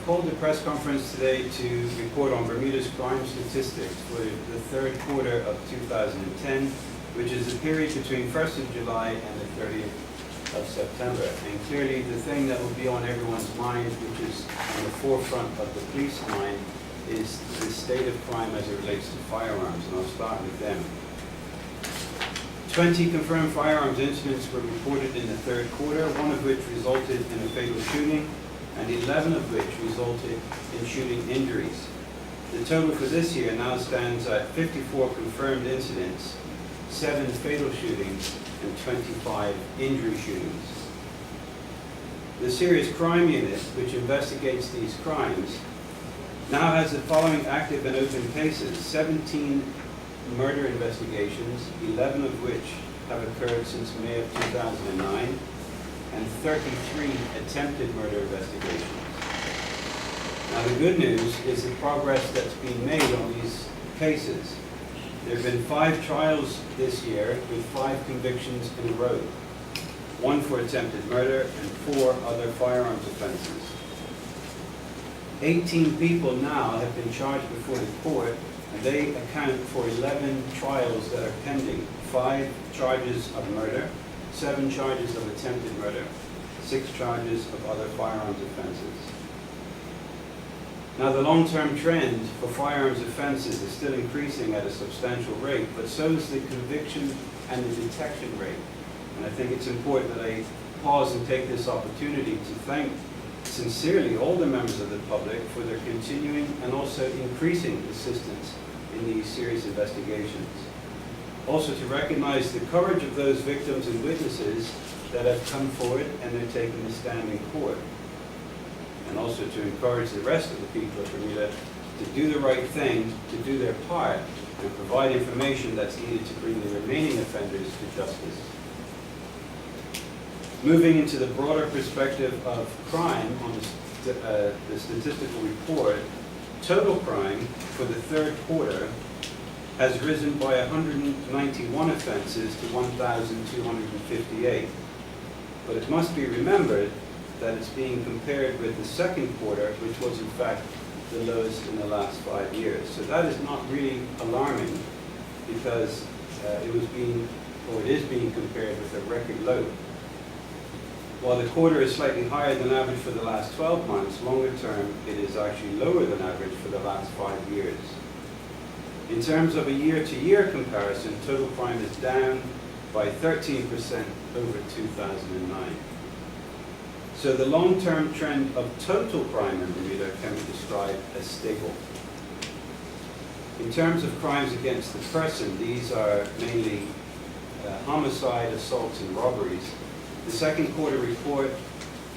called a press conference today to report on Bermuda's crime statistics for the third quarter of 2010, which is the period between 1st of July and the 30th of September. And clearly the thing that will be on everyone's mind, which is on the forefront of the police mind, is the state of crime as it relates to firearms, and I'll start with them. 20 confirmed firearms incidents were reported in the third quarter, one of which resulted in a fatal shooting, and 11 of which resulted in shooting injuries. The total for this year now stands at 54 confirmed incidents, 7 fatal shootings, and 25 injury shootings. The Serious Crime Unit, which investigates these crimes, now has the following active and open cases: 17 murder investigations, 11 of which have occurred since May of 2009, and 33 attempted murder investigations. Now the good news is the progress that's been made on these cases. There have been 5 trials this year with 5 convictions in a row, 1 for attempted murder and 4 other firearms offenses. 18 people now have been charged before the court, and they account for 11 trials that are pending: 5 charges of murder, 7 charges of attempted murder, 6 charges of other firearms offenses. Now the long-term trend for firearms offenses is still increasing at a substantial rate, but so is the conviction and the detection rate. And I think it's important that I pause and take this opportunity to thank sincerely all the members of the public for their continuing and also increasing assistance in these serious investigations. Also to recognize the courage of those victims and witnesses that have come forward and they're taking the stand in court. And also to encourage the rest of the people of Bermuda to do the right thing, to do their part, and provide information that's needed to bring the remaining offenders to justice. Moving into the broader perspective of crime on the statistical report, total crime for the third quarter has risen by 191 offenses to 1,258. But it must be remembered that it's being compared with the second quarter, which was in fact the lowest in the last 5 years. So that is not really alarming, because it is being compared with a record low. While the quarter is slightly higher than average for the last 12 months, longer term it is actually lower than average for the last 5 years. In terms of a year-to-year comparison, total crime is down by 13% over 2009. So the long-term trend of total crime in Bermuda can be described as stable. In terms of crimes against the person, these are mainly homicide, assaults, and robberies. The second quarter report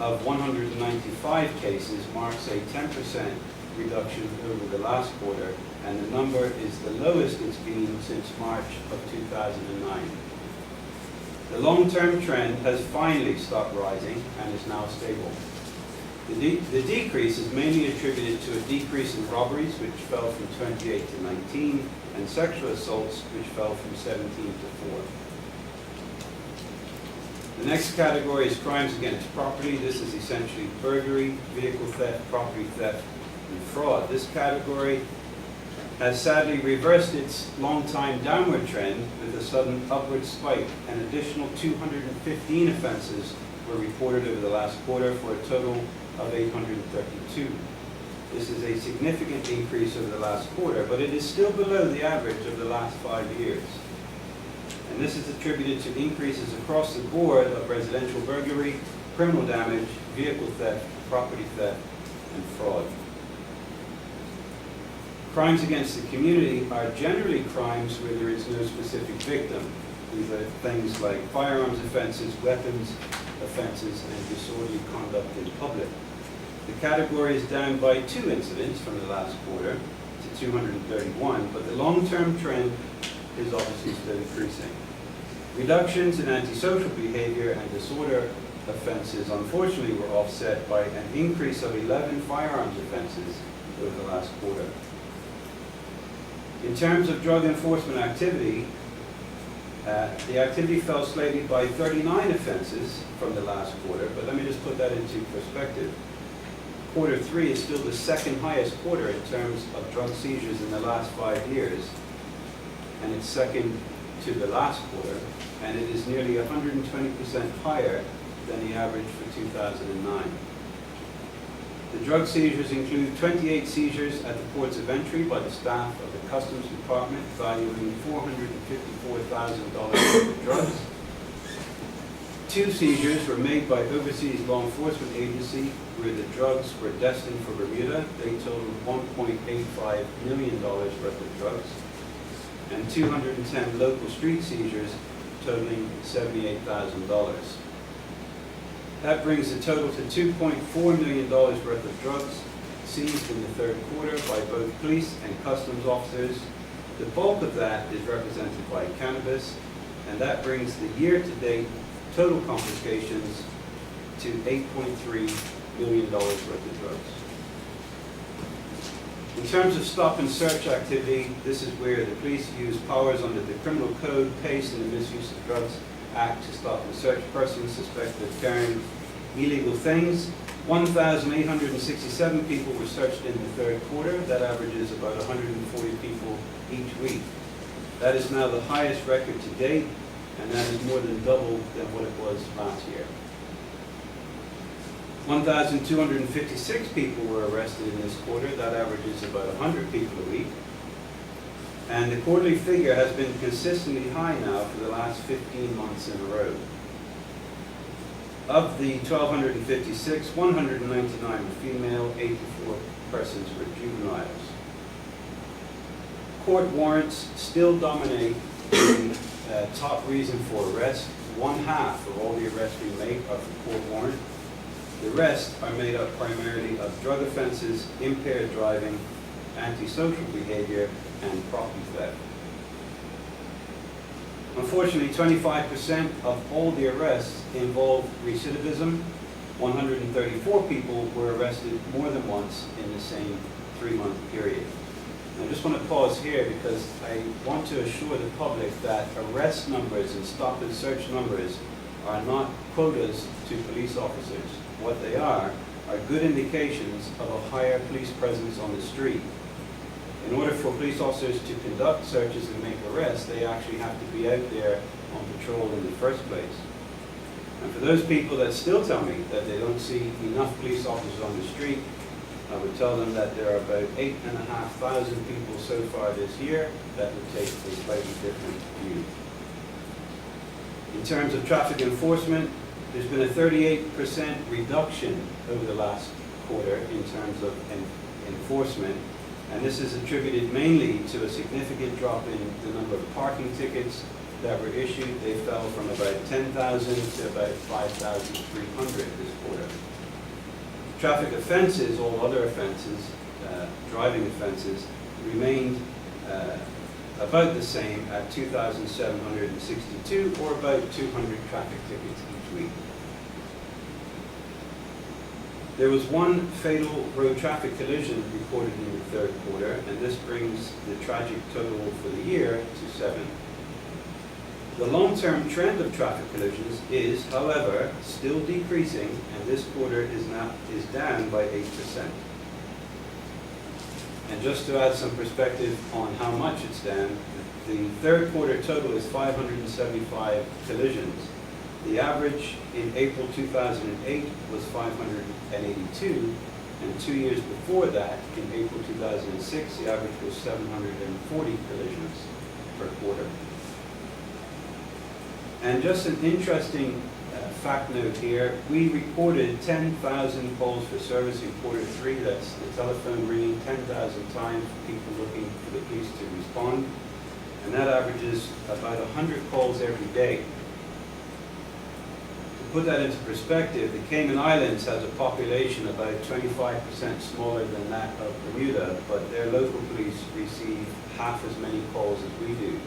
of 195 cases marks a 10% reduction over the last quarter, and the number is the lowest it's been since March of 2009. The long-term trend has finally stopped rising and is now stable. The decrease is mainly attributed to a decrease in robberies, which fell from 28 to 19, and sexual assaults, which fell from 17 to 4. The next category is crimes against property. This is essentially burglary, vehicle theft, property theft, and fraud. This category has sadly reversed its long-time downward trend with a sudden upward spike. An additional 215 offenses were reported over the last quarter for a total of 832. This is a significant increase over the last quarter, but it is still below the average of the last 5 years. And this is attributed to increases across the board of residential burglary, criminal damage, vehicle theft, property theft, and fraud. Crimes against the community are generally crimes where there is no specific victim. These are things like firearms offenses, weapons offenses, and disorderly conduct in public. The category is down by 2 incidents from the last quarter to 231, but the long-term trend is obviously still increasing. Reductions in antisocial behavior and disorder offenses unfortunately were offset by an increase of 11 firearms offenses over the last quarter. In terms of drug enforcement activity, the activity fell slightly by 39 offenses from the last quarter, but let me just put that into perspective. quarter 3 is still the second highest quarter in terms of drug seizures in the last 5 years, and it's second to the last quarter, and it is nearly 120% higher than the average for 2009. The drug seizures include 28 seizures at the ports of entry by the staff of the Customs Department, valuing $454,000 worth of drugs. 2 seizures were made by overseas law enforcement agency where the drugs were destined for Bermuda. They totaled $1.85 million worth of drugs. And 210 local street seizures totaling $78,000. That brings the total to $2.4 million worth of drugs seized in the third quarter by both police and customs officers. The bulk of that is represented by cannabis, and that brings the year-to-date total confiscations to $8.3 million worth of drugs. In terms of stop and search activity, this is where the police use powers under the Criminal Code, PACE, and the Misuse of Drugs Act to stop and search persons suspected of carrying illegal things. 1,867 people were searched in the third quarter. That averages about 140 people each week. That is now the highest record to date, and that is more than double than what it was last year. 1,256 people were arrested in this quarter. That averages about 100 people a week. And the quarterly figure has been consistently high now for the last 15 months in a row. Of the 1,256, 199 were female, 84 persons were juveniles. Court warrants still dominate the top reason for arrest. 1/2 of all the arrests we make are for court warrant. The rest are made up primarily of drug offenses, impaired driving, antisocial behavior, and property theft. Unfortunately, 25% of all the arrests involved recidivism. 134 people were arrested more than once in the same 3-month period. I just want to pause here because I want to assure the public that arrest numbers and stop and search numbers are not quotas to police officers. What they are good indications of a higher police presence on the street. In order for police officers to conduct searches and make arrests, they actually have to be out there on patrol in the first place. And for those people that still tell me that they don't see enough police officers on the street, I would tell them that there are about 8,500 people so far this year that would take a slightly different view. In terms of traffic enforcement, there's been a 38% reduction over the last quarter in terms of enforcement, and this is attributed mainly to a significant drop in the number of parking tickets that were issued. They fell from about 10,000 to about 5,300 this quarter. Traffic offenses, all other offenses, driving offenses, remained about the same at 2,762, or about 200 traffic tickets each week. There was one fatal road traffic collision reported in the third quarter, and this brings the tragic total for the year to 7. The long-term trend of traffic collisions is, however, still decreasing, and this quarter is down by 8%. And just to add some perspective on how much it's down, the third quarter total is 575 collisions. The average in April 2008 was 582, and 2 years before that, in April 2006, the average was 740 collisions per quarter. And just an interesting fact note here, we recorded 10,000 calls for service in quarter 3. That's the telephone ringing 10,000 times for people looking for the police to respond. And that averages about 100 calls every day. To put that into perspective, the Cayman Islands has a population about 25% smaller than that of Bermuda, but their local police receive half as many calls as we do.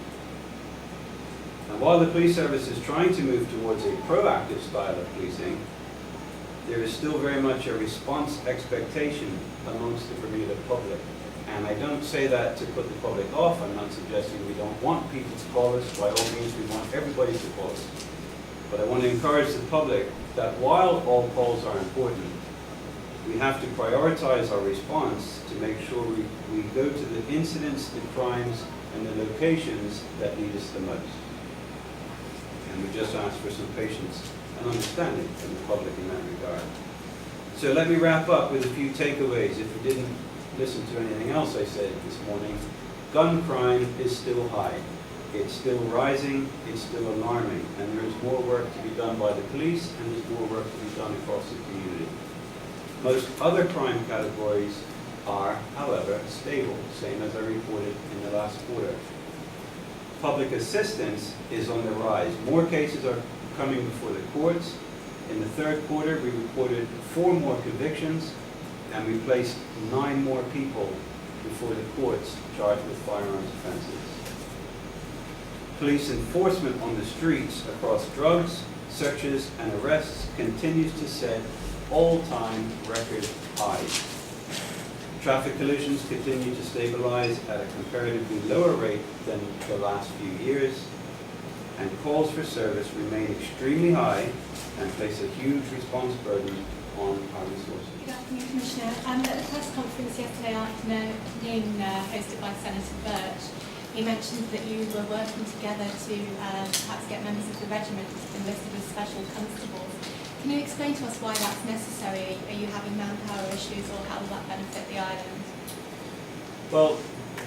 And while the police service is trying to move towards a proactive style of policing, there is still very much a response expectation amongst the Bermuda public. And I don't say that to put the public off. I'm not suggesting we don't want people to call us. By all means, we want everybody to call us. But I want to encourage the public that while all calls are important, We have to prioritize our response to make sure we go to the incidents, the crimes, and the locations that need us the most. And we just ask for some patience and understanding from the public in that regard. So let me wrap up with a few takeaways. If you didn't listen to anything else I said this morning, gun crime is still high. It's still rising, it's still alarming, and there is more work to be done by the police, and there's more work to be done across the community. Most other crime categories are, however, stable, same as I reported in the last quarter. Public assistance is on the rise. More cases are coming before the courts. In the third quarter, we reported 4 more convictions, and we placed 9 more people before the courts charged with firearms offenses. Police enforcement on the streets across drugs, searches, and arrests continues to set all-time record highs. Traffic collisions continue to stabilize at a comparatively lower rate than the last few years, and calls for service remain extremely high and place a huge response burden on our resources. Good afternoon, Commissioner. At the press conference yesterday afternoon hosted by Senator Birch, he mentioned that you were working together to perhaps get members of the regiment enlisted as special constables. Can you explain to us why that's necessary? Are you having manpower issues, or how will that benefit the island? Well,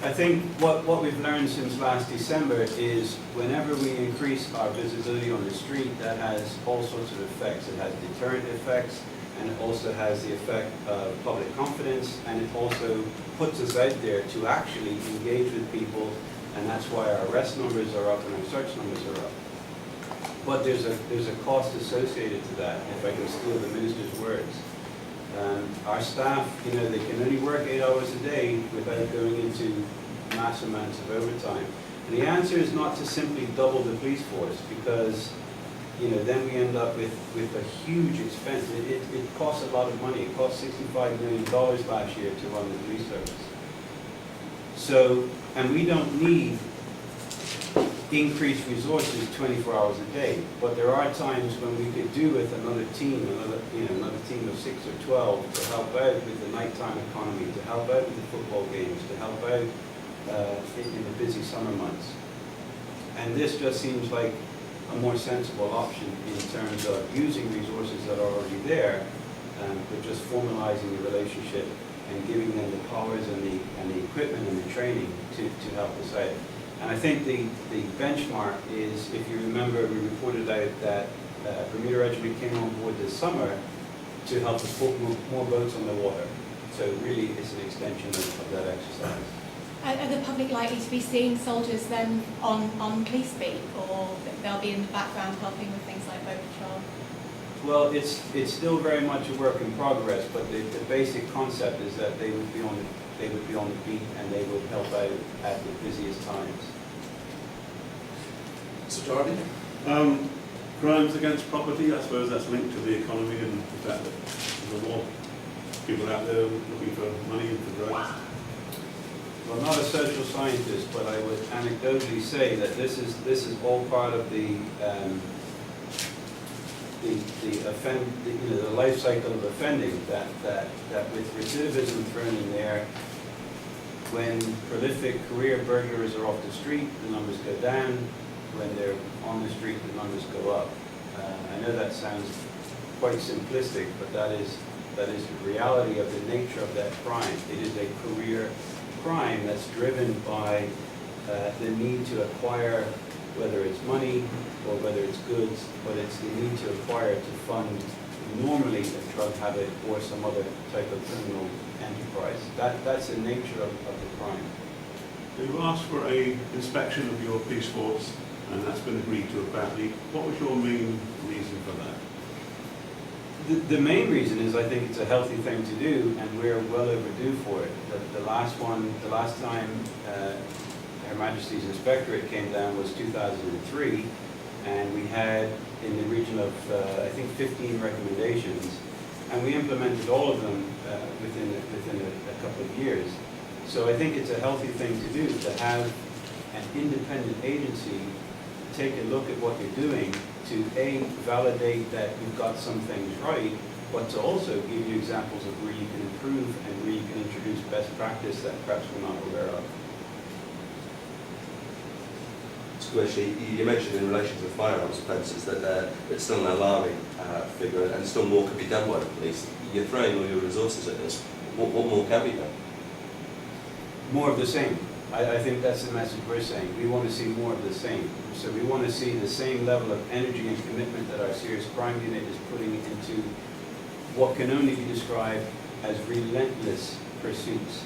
I think what we've learned since last December is whenever we increase our visibility on the street, that has all sorts of effects. It has deterrent effects, and it also has the effect of public confidence, and it also puts us out there to actually engage with people, and that's why our arrest numbers are up and our search numbers are up. But there's a cost associated to that, if I can steal the minister's words. Our staff, they can only work 8 hours a day without going into mass amounts of overtime. And the answer is not to simply double the police force, because then we end up with a huge expense. It costs a lot of money. It cost $65 million last year to run the police service. So, and we don't need increased resources 24 hours a day, but there are times when we could do with another team of 6 or 12 to help out with the nighttime economy, to help out with the football games, to help out in the busy summer months. And this just seems like a more sensible option in terms of using resources that are already there, but just formalizing the relationship and giving them the powers and the equipment and the training to help us out. And I think the benchmark is, if you remember, we reported out that Bermuda Regiment came on board this summer to help us put more boats on the water. So really, it's an extension of that exercise. Are the public likely to be seeing soldiers then on police speak, or they'll be in the background helping with things like boat patrol? Well, it's still very much a work in progress, but the basic concept is that they would be on the beat and they would help out at the busiest times. Mr. Darby? Crimes against property, I suppose that's linked to the economy and the fact that there's more people out there looking for money and for drugs. Well, I'm not a social scientist, but I would anecdotally say that this is all part of the life cycle of offending. That with recidivism thrown in there, when prolific career burglars are off the street, the numbers go down. When they're on the street, the numbers go up. I know that sounds quite simplistic, but that is the reality of the nature of that crime. It is a career crime that's driven by the need to acquire, whether it's money or whether it's goods, but it's the need to acquire to fund normally a drug habit or some other type of criminal enterprise. That's the nature of the crime. You asked for an inspection of your police force, and that's been agreed to apparently. What was your main reason for that? The main reason is I think it's a healthy thing to do, and we're well overdue for it. The last time Her Majesty's Inspectorate came down was 2003, and we had in the region of I think 15 recommendations, and we implemented all of them within a couple of years. So I think it's a healthy thing to do, to have an independent agency take a look at what you're doing, to A, validate that you've got some things right, but to also give you examples of where you can improve and where you can introduce best practice that perhaps we're not aware of. Actually, you mentioned in relation to the firearms offences that it's still an alarming figure, and still more could be done by the police. You're throwing all your resources at this. What more can be done? More of the same. I think that's the message we're saying. We want to see more of the same. So we want to see the same level of energy and commitment that our serious crime unit is putting into what can only be described as relentless pursuits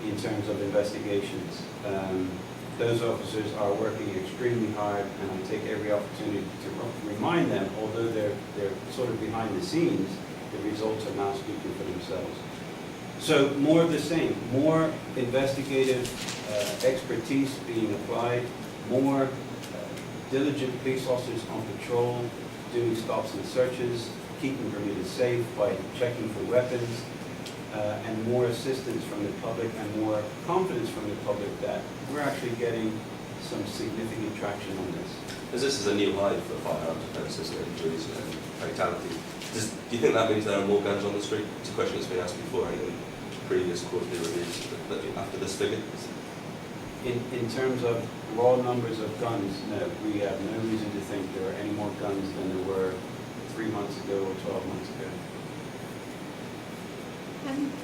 in terms of investigations. Those officers are working extremely hard, and I take every opportunity to remind them, although they're sort of behind the scenes, the results are now speaking for themselves. So more of the same, more investigative expertise being applied, more diligent police officers on patrol, doing stops and searches, keeping perimeters safe by checking for weapons, and more assistance from the public and more confidence from the public that we're actually getting some significant traction on this. As this is a new high for firearms offences and injuries and fatalities, do you think that means there are more guns on the street? It's a question that's been asked before in previous quarterly reviews after this figure. In terms of raw numbers of guns, no. We have no reason to think there are any more guns than there were 3 months ago or 12 months ago.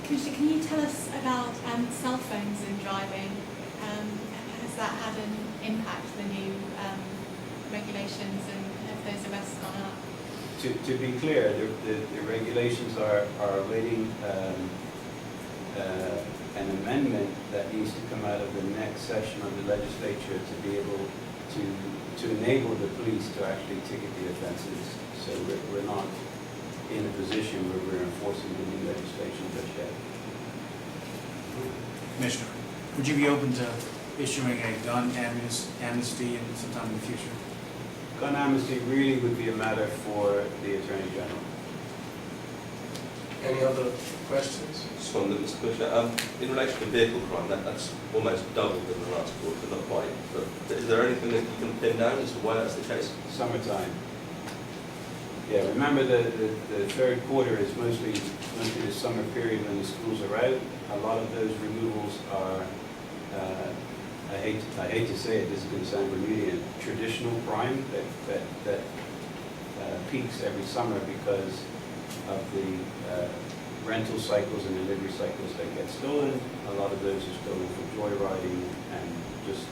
Commissioner, can you tell us about cell phones and driving? Has that had an impact, the new regulations, and have those arrests gone up? To be clear, the regulations are awaiting an amendment that needs to come out of the next session of the legislature to be able to enable the police to actually ticket the offences. So we're not in a position where we're enforcing the new legislation just yet. Commissioner, would you be open to issuing a gun amnesty sometime in the future? Gun amnesty really would be a matter for the Attorney General. Any other questions? Just one, Mr. Commissioner. In relation to vehicle crime, that's almost doubled in the last quarter, not quite. But is there anything that you can pin down as to why that's the case? Summertime. Yeah, remember the third quarter is mostly the summer period when the schools are out. A lot of those removals are, I hate to say it, this is going to sound Bermudian, traditional crime that peaks every summer because of the rental cycles and delivery cycles that get stolen. A lot of those are stolen for joyriding and just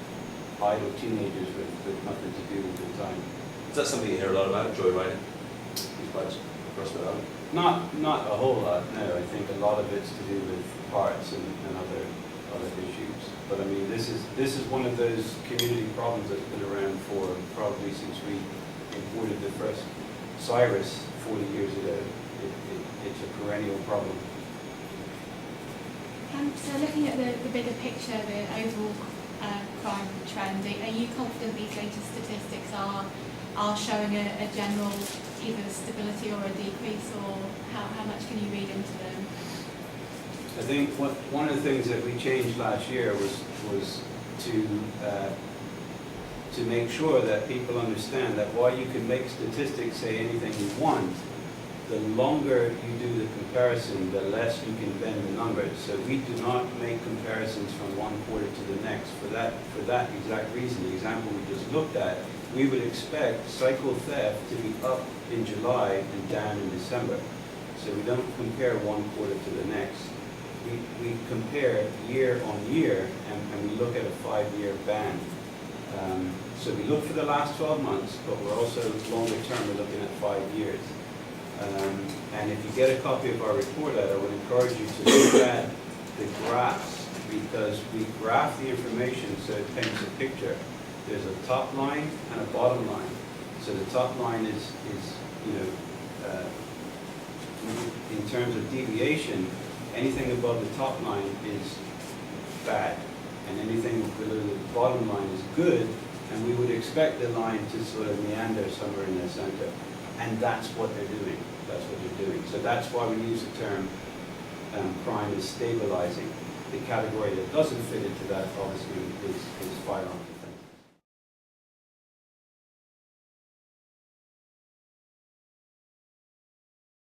idle teenagers with nothing to do with their time. Is that something you hear a lot about, joyriding? Across the island? Not a whole lot, no. I think a lot of it's to do with parts and other issues. But I mean, this is one of those community problems that's been around for probably since we imported the first Cyrus 40 years ago. It's a perennial problem. So looking at the bigger picture, the overall crime trend, are you confident these latest statistics are showing a general either stability or a decrease, or how much can you read into them? I think one of the things that we changed last year was to make sure that people understand that while you can make statistics say anything you want, the longer you do the comparison, the less you can bend the numbers. So we do not make comparisons from one quarter to the next. For that exact reason, the example we just looked at, we would expect cycle theft to be up in July and down in December. So we don't compare one quarter to the next. We compare year on year, and we look at a 5-year band. So we look for the last 12 months, but we're also longer term, we're looking at 5 years. And if you get a copy of our report out, I would encourage you to look at the graphs, because we graph the information so it paints a picture. There's a top line and a bottom line. So the top line is in terms of deviation, anything above the top line is bad, and anything below the bottom line is good, and we would expect the line to sort of meander somewhere in the center. And that's what they're doing. That's what they're doing. So that's why we use the term crime is stabilizing. The category that doesn't fit into that, obviously, is firearms.